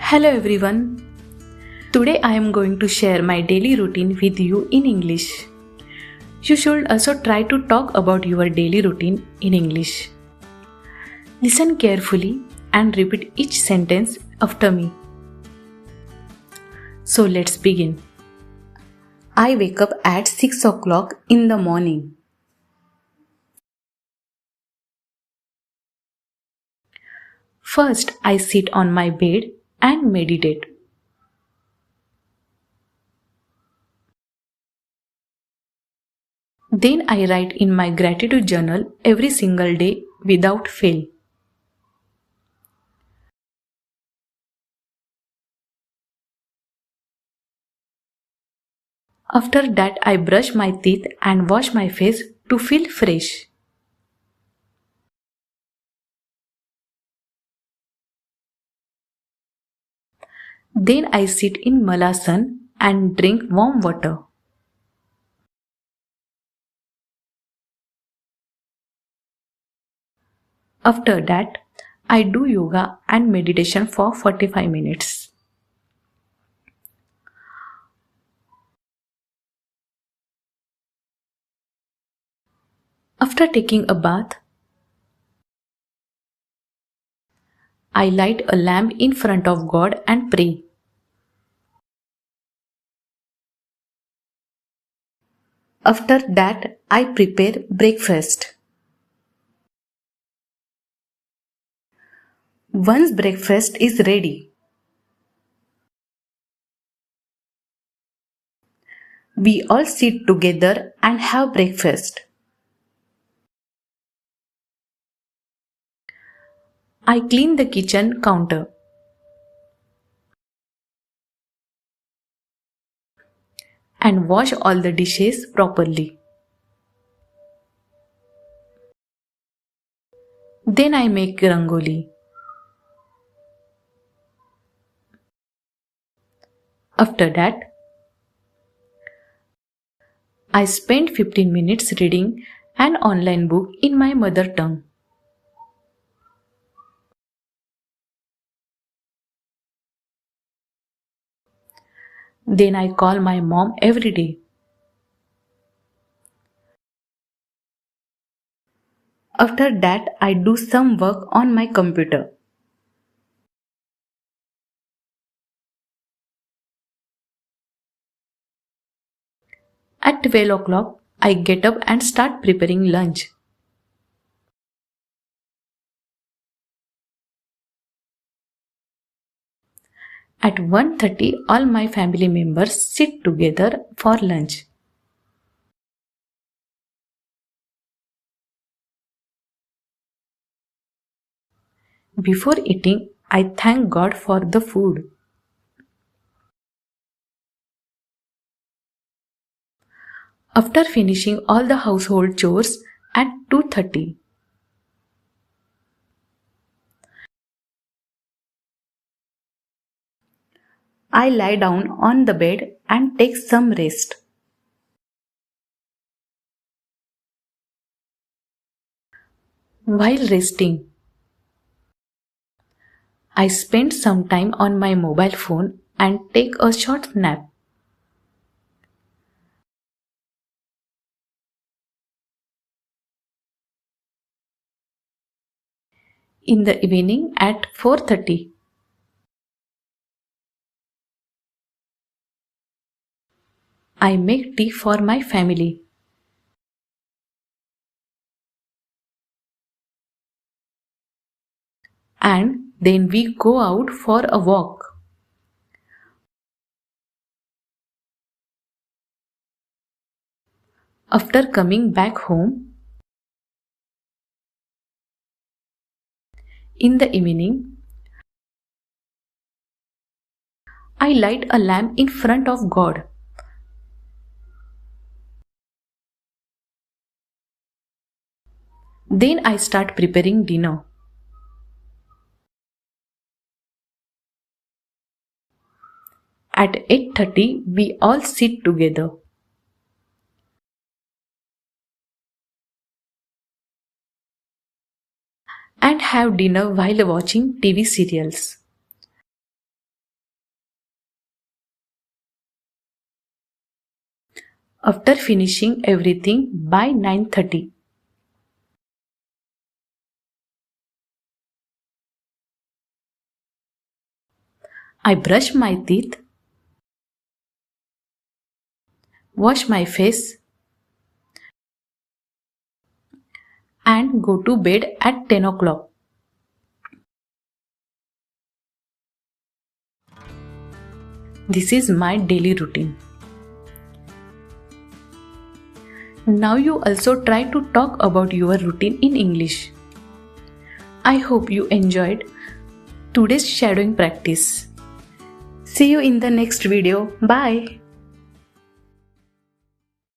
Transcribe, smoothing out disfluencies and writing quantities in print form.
Hello everyone. Today I am going to share my daily routine with you in English. You should also try to talk about your daily routine in English. Listen carefully and repeat each sentence after me. So let's begin. I wake up at 6 o'clock in the morning. First, I sit on my bed and meditate. Then I write in my gratitude journal every single day without fail. After that, I brush my teeth and wash my face to feel fresh. Then I sit in Malasan and drink warm water. After that, I do yoga and meditation for 45 minutes. After taking a bath, I light a lamp in front of God and pray. After that, I prepare breakfast. Once breakfast is ready, we all sit together and have breakfast. I clean the kitchen counter and wash all the dishes properly. Then I make rangoli. After that, I spend 15 minutes reading an online book in my mother tongue. Then I call my mom every day. After that, I do some work on my computer. At 12 o'clock, I get up and start preparing lunch. At 1:30, all my family members sit together for lunch. Before eating, I thank God for the food. After finishing all the household chores at 2:30, I lie down on the bed and take some rest. While resting, I spend some time on my mobile phone and take a short nap. In the evening at 4:30, I make tea for my family. And then we go out for a walk. After coming back home, in the evening, I light a lamp in front of God. Then I start preparing dinner. At 8:30, we all sit together and have dinner while watching TV serials. after finishing everything by 9:30. I brush my teeth, wash my face, and go to bed at 10 o'clock. This is my daily routine. Now you also try to talk about your routine in English. I hope you enjoyed today's shadowing practice. See you in the next video. Bye.